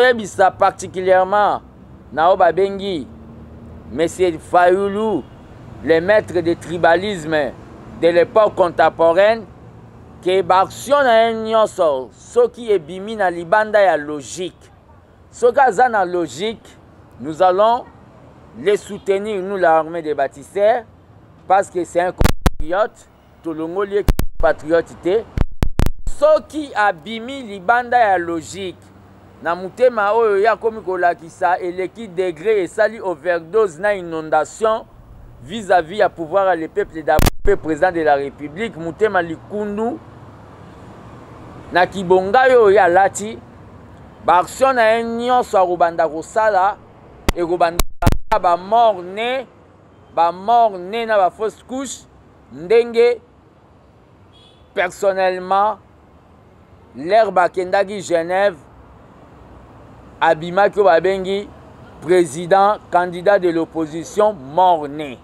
toyebisa particulièrement Nao Babengi, M. Fayoulou, les maîtres de tribalisme de l'époque contemporaine, que l'action na nyonso soki ebimi na libanda ya logique. Soki aza na logique, nous allons les soutenir, nous l'armée des bâtisseurs, parce que c'est un compatriote, tout le monde est patriote. Soki abimi libanda ya logique, na mutema oyo ya komi kolakisa eleki degré et sali overdose na inondation vis-à-vis à pouvoir le peuple d'Afrique, président de la République, mutema likundu na kibonga yo ya lati ba action na nyonso akobanda kosala ekobanda ba mort né na ba fausse couche ndenge personnellement l'herbe akendaki Genève abimaki babengi président candidat de l'opposition mort né.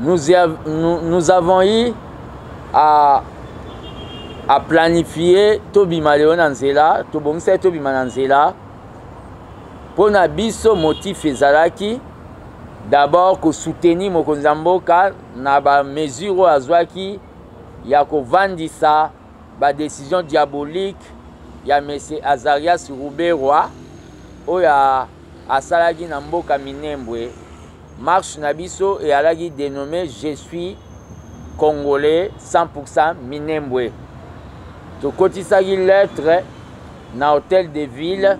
Nous avons eu à planifier Tobima Leonanzela, Tobongse Tobima Nanzela, pour nabiso motif ezalaki d'abord que soutenir Mokonzamboka na ba mesure azwaki ya ko vandisa ba décision diabolique ya monsieur Azarias Ruberwa oya asalaki na mboka Minembwe. Marche Nabiso et alagi dénommé Je suis Congolais 100% Minembwe. To kotisagi lettre na hôtel de ville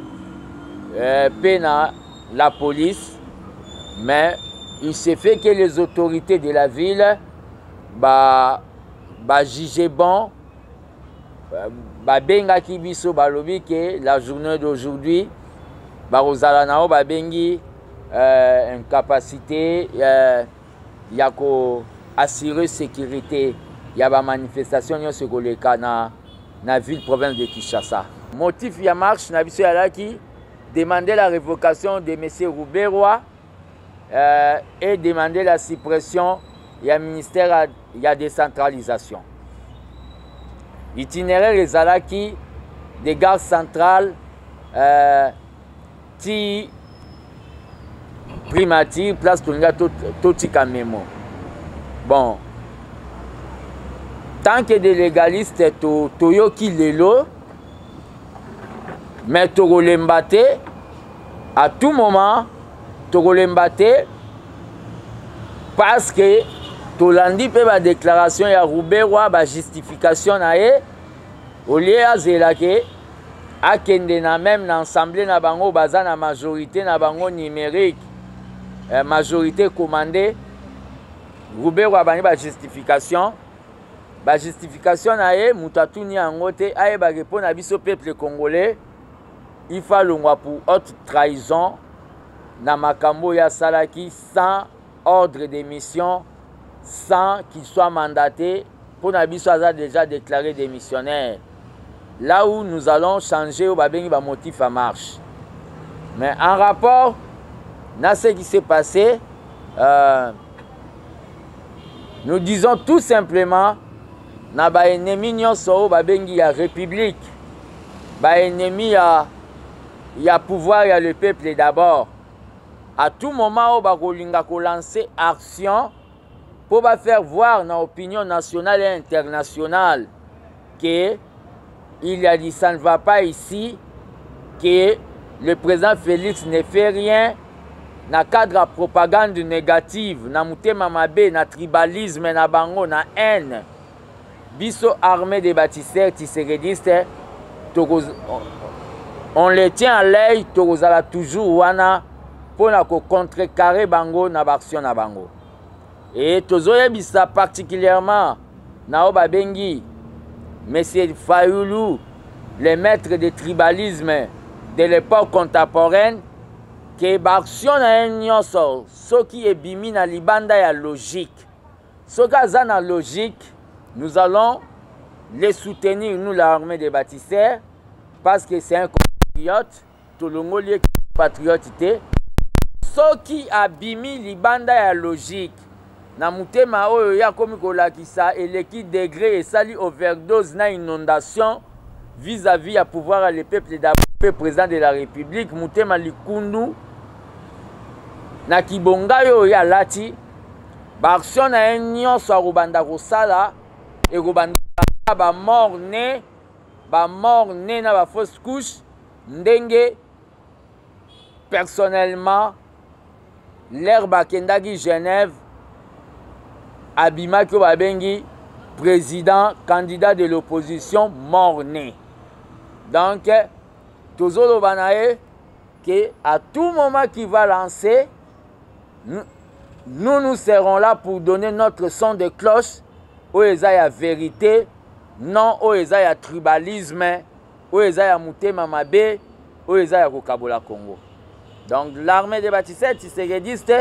pe na la police, mais il s'est fait que les autorités de la ville jugeaient bon bengaki biso balobi que la journée d'aujourd'hui barozala nao babengi incapacité ya ko assurer sécurité ya ba manifestation nyonso koleka na ville province de Kinshasa. Motif ya marche na biso yalaki demander la révocation de M. Ruberwa et demander la suppression ya ministère ya décentralisation. Itinéraire ezalaki des gares centrales ti primature place Tolinga Totika Memo. Bon, tant que des légalistes toyoki lelo, mais tokolemba te à tout moment, tokolemba te parce que tolandi pe ba déclaration ya Rouberwa ba justification na ye au lieu azela ke akende na même na assemblée na bango baza na majorité na bango numérique majorité commandée Rouberwa bani ba justification na ye mutu atuni yango te ayebake mpo na biso peuple congolais ifa longwa pour haute trahison na makambo ya salaki sans ordre de mission sans qu'il soit mandaté pour na biso aza déjà déclaré démissionnaire. Là où nous allons changer au babengi ba motif à marche. Mais en rapport à ce qui s'est passé, nous disons tout simplement na ba ennemi nyonso babengi ya république, ba ennemi ya pouvoir ya le peuple d'abord. À tout moment, on va lancer action pour faire voir dans l'opinion nationale et internationale qu'il y a dit ça ne va pas ici, que le président Félix ne fait rien dans le cadre de propagande négative, dans mutema mabe, dans tribalisme, dans bango, dans haine. Biso armée des bâtisseurs tisseredistes, on les tient à l'œil, toujours wana pour contrecarrer bango na action na bango. Et tozoyebisa particulièrement na babengi Monsieur Fayulu, les maîtres de tribalisme de l'époque contemporaine, que l'action na nyonso soki ebimi na libanda ya logique. Soki aza na logique, nous allons les soutenir, nous l'armée des bâtisseurs, parce que c'est un compatriote, tout le monde est patriote. Soki abimi libanda ya logique na mutema oyo ya komi kolakisa eleki degré esali overdose na inondation vis-à-vis à pouvoir le peuple d'abord président de la République mutema likundu na kibonga yo ya lati ba action na nyonso akobanda kosala ekobanda ba mort né na ba fausse couche ndenge personnellement l'herbe Kendagi Genève abimaki babengi président candidat de l'opposition mort-né. Donc tozolo banaye que à tout moment qu'il va lancer nous serons là pour donner notre son de cloche où eza ya vérité non où eza ya tribalisme où eza ya mutema mabe où eza ya kokabola Congo. Donc l'armée des bâtisseurs tisseredistes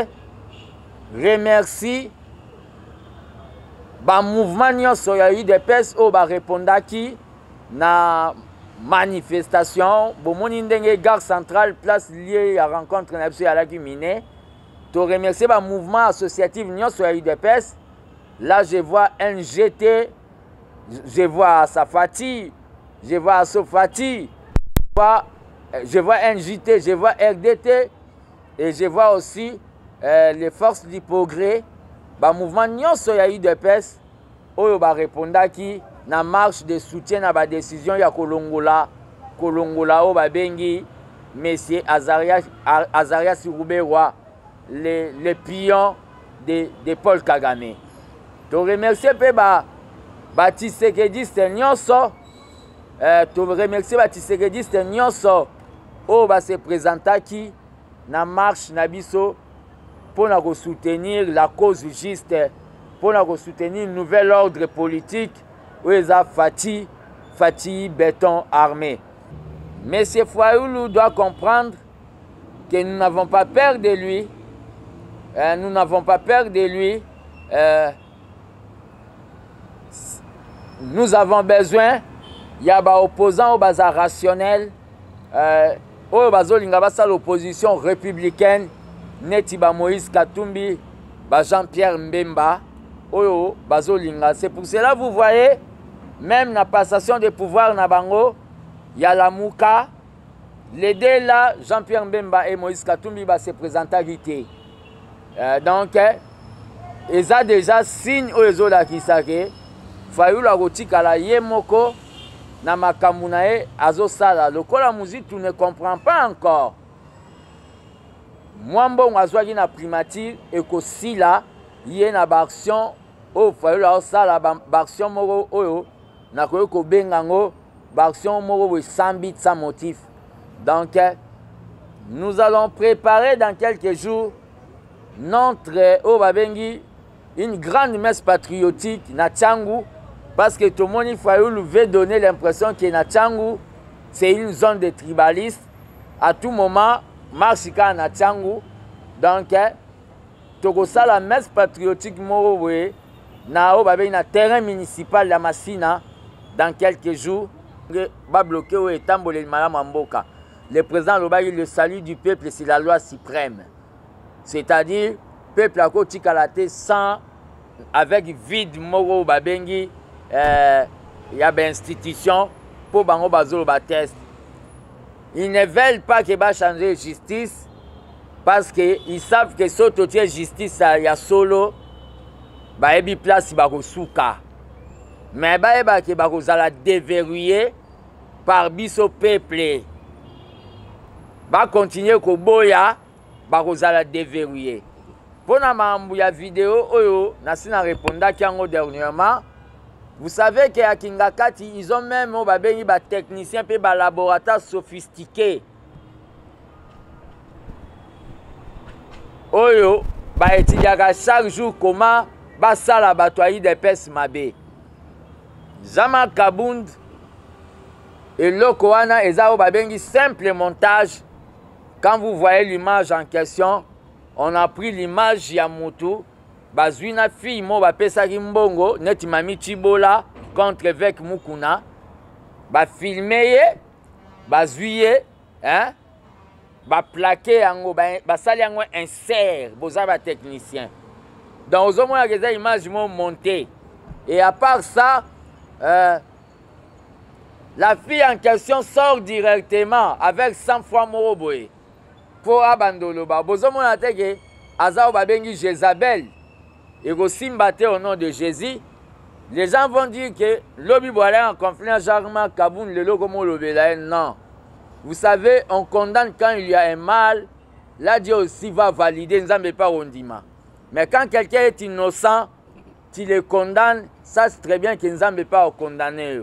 remercie le mouvement nyonso ya UDPS au ba répondaki na manifestation bomoni ndenge gare centrale place liée à rencontre na biso ya laki mine to remercier le mouvement associatif nyonso ya UDPS. Là je vois NGT, je vois Safati, je vois Sofati, je vois NJT, je vois RDT et je vois aussi les forces du progrès. Le mouvement nyonso ya UDPS oyo ba répondaki na marche de soutien à la décision ya kolongola o babengi Monsieur Azarias Rouberwa, le pion de Paul Kagame. To remercier pe ba tisserediste nyonso to remercier ba tisserediste nyonso oyo ba se présentaki na marche na biso pour soutenir la cause juste, pour soutenir un nouvel ordre politique où ils ont Fati béton armé. Monsieur Fayulu doit comprendre que nous n'avons pas peur de lui. Nous n'avons pas peur de lui. Nous avons besoin, il y a des opposants au bazar rationnel, au bazar l'opposition républicaine. Neti ba Moïse Katumbi, ba Jean-Pierre Mbemba, oyo bazolinga. C'est pour cela vous voyez, même la passation de pouvoir na bango, il y a la Mouka, les deux là, Jean-Pierre Mbemba et Moïse Katumbi va se présenter à Guité. Donc, ils ont déjà signe aux autres qui savent Fayulu akotikala ye moko na makambo na ye azosala lokola musique tu ne comprends pas encore mwa mbongo azwaki na primature ekosila ye na baaction oyo Fayulu azosala baaction moko oyo nakoki kobenga yango baaction moko boye sans but sans motif. Donc nous allons préparer dans quelques jours notre oyo babengi une grande messe patriotique na Tchangu. Parce que tout le monde Fayulu veut donner l'impression que na Tchangu, c'est une zone de tribalistes. À tout moment, Marchika na Tchangu. Donc, Togosa la messe patriotique Morowe, na na terrain municipal de Massina, dans quelques jours, va bloquer au Etambole le Malamamboka. Le président Lobaï, le salut du peuple, c'est la loi suprême. C'est-à-dire, peuple à côté Kalate sans, avec vide Moro Babengi. Il y a des institutions pour bango bazolo ba test. Ils ne veulent pas que va changer la justice parce qu'ils savent que si tu as justice il y a solo ba ebi place ba ko souka. Mais ba eba ke ba ko zala déverrouiller par biso peuple. Ba continuer ko boya ba ko zala déverrouiller. Pour na mambu ya vidéo oyo na sina répondre kiango dernièrement. Vous savez qu'à Kingakati, ils ont même des techniciens et des laboratoires sophistiqués. Oyo, ba étudiaka chaque jour comment ça la batoyer des pes mabé. Zama Kabound et Lokoana et Zao Babengi simple montage. Quand vous voyez l'image en question, on a pris l'image Yamutu. Bazwina fille mo ba pesa kimbongo neti mami Chibola contre avec Mukuna ba filmer bazwiye hein ba plaquer yango ba sali yango insert boza ba technicien donc aux moins que des images m'ont monté et à part ça la fille en question sort directement avec 100 fois Moroboé pour abandonner ba bozo mo na teke azao ba bengi Jézabel. Et aussi au nom de Jésus, les gens vont dire que l'obi boire en conflit à Jarma Kaboun, le logo Molobela. Non. Vous savez, on condamne quand il y a un mal. Là, Dieu aussi va valider, nous n'avons pas rondiment. Mais quand quelqu'un est innocent, tu le condamnes, ça c'est très bien que nous n'avons pas condamné.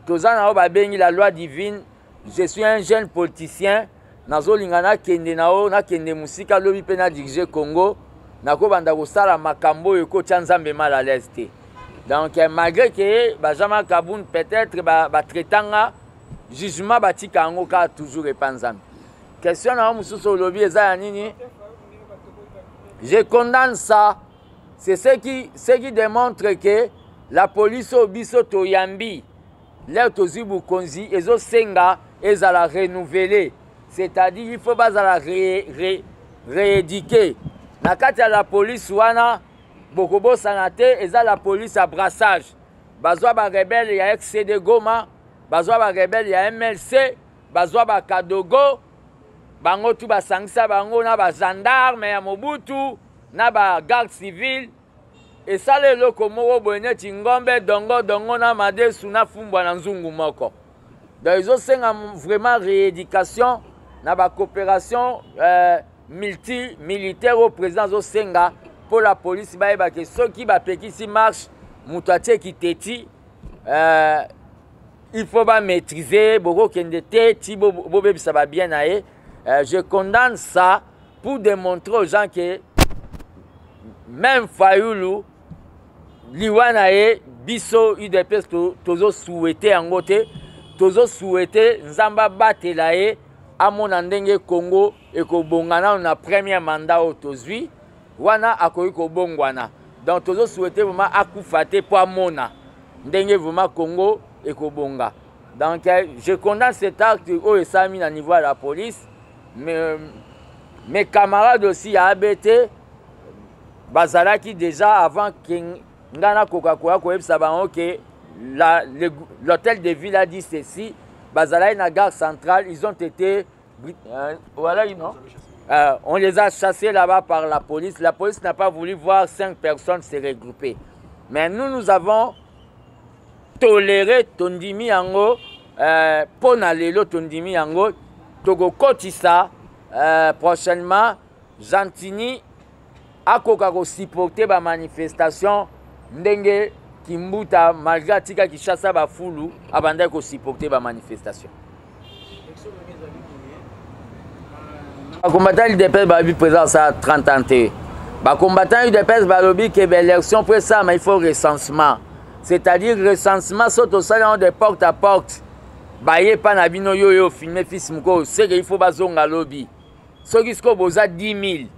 Tozana Obabengi, la loi divine, je suis un jeune politicien, Nazo Lingana Kende Nao, na Kende Musika, Lobi Pena dirigé Congo. Nako banda kosala makambo eko tchanzambe mal à l'aise. Donc malgré que Bajama Kaboun peut-être ba traitanga jugement batika yango ka toujours epanzambe. Question na mususu lobi eza ya nini? Je condamne ça. C'est ce qui démontre que la police au biso toyambi l'air tozibu konzi ezo senga ezala renouveler. C'est-à-dire il faut pas la rééduquer. Na kati ya la police wana bokobo sanate eza la police à brassage bazwa ba rebelle ya XCD Goma bazwa ba rebelle ya MLC bazwa ba Kadogo bango tu basangisa bango na ba gendarme ya Mobutu na ba garde civile et ça le loko moko boyene Ngombe dongo na madesu na fumbwa na nzungu moko donc ils ont vraiment rééducation na ba coopération multi-militaire au président Zosenga pour la police baïba que ceux qui va péki si marche moutaté qui téti il faut pas maîtriser beaucoup kendete tibo bobe ça va bien aller je condamne ça pour démontrer aux gens que même Fayulu liwanae biso UDPS tozo souhaité en côté tozo souhaité nzamba batelae à mon andenge Congo et ko bongana na premier mandat au tozui wana akoyi ko bongwana donc tozo souhaiter vraiment akufate pour amona ndenge vraiment Congo et ko bonga donc je condamne cet acte au esami na niveau de la police mais mes camarades aussi à ABT bazalaki déjà avant que ngana Coca-Cola ko ebisa bango que l'hôtel de ville a dit ceci bazalaki na gare centrale ils ont été voilà non on les a chassés là-bas par la police n'a pas voulu voir 5 personnes se regrouper mais nous avons toléré tondimi yango pona lelo tondimi yango toko kotisa prochainement Jantini akoka ko supporter ba manifestation ndenge Kimbuta malgré tika Kinshasa ba fulu abanda ko supporter ba manifestation. Ba combattant UDPS ba bi présent ça 30 ans. Ba combattant UDPS ba lobby que l'élection pour ça mais il faut recensement. C'est-à-dire recensement surtout ça de porte à porte. Ba yé pa na bino yo filmer fils mko, c'est qu'il faut bazonga lobby. Ce qui se boza 10 000.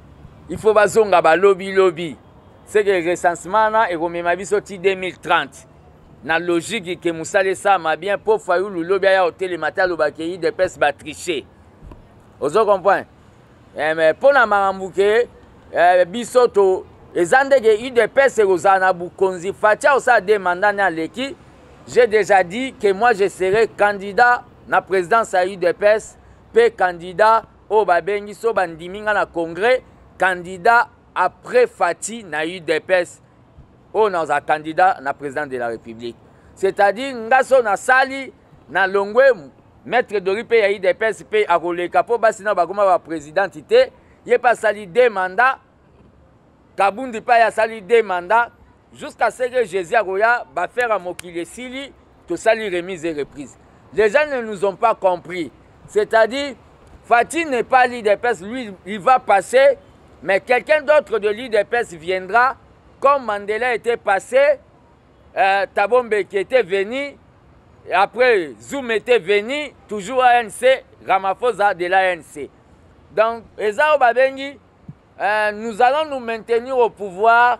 Il faut bazonga ba lobby. C'est que le recensement na et comme biso ti 2030. Na logique que musale ça ma bien pour Fayou le lobby ya hôtel le matin le bakei de pes ba tricher. Ozo comprendre. Mais pour na marambuke biso to ezande que UDPS ozana bukonzi fatia osa demanda na leki. J'ai déjà dit que moi je serai candidat na présidence à UDPS, pe candidat au babengi so bandiminga na congrès, candidat après Fati na UDPS, ou dans un candidat na président de la République. C'est-à-dire ngaso na sali na longwe maître Dori pe ya UDPS pe akoleka po basi na bakoma ba présidentité, yé pas sali deux mandats, Kabundi pa ya sali deux mandats. Jusqu'à ce que Jésus va faire à Mokile Sili, tout ça, les remises et reprises. Les gens ne nous ont pas compris. C'est-à-dire, Fatih n'est pas l'IDPS, lui, il va passer, mais quelqu'un d'autre de l'IDPS viendra, comme Mandela était passé, Tabombe qui était venu, et après Zoum était venu, toujours ANC, Ramaphosa de l'ANC. Donc, Ezao Babengi, nous allons nous maintenir au pouvoir.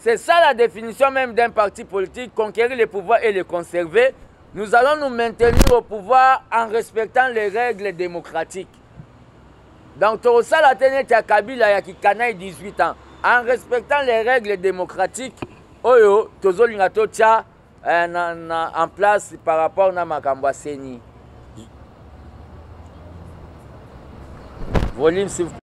C'est ça la définition même d'un parti politique, conquérir le pouvoir et le conserver. Nous allons nous maintenir au pouvoir en respectant les règles démocratiques. Donc, tout ça, la tenue à Kabila, qui a 18 ans, en respectant les règles démocratiques, oyo, tozo lingato tia en place par rapport à Makambwa Seni. Volume, s'il vous plaît.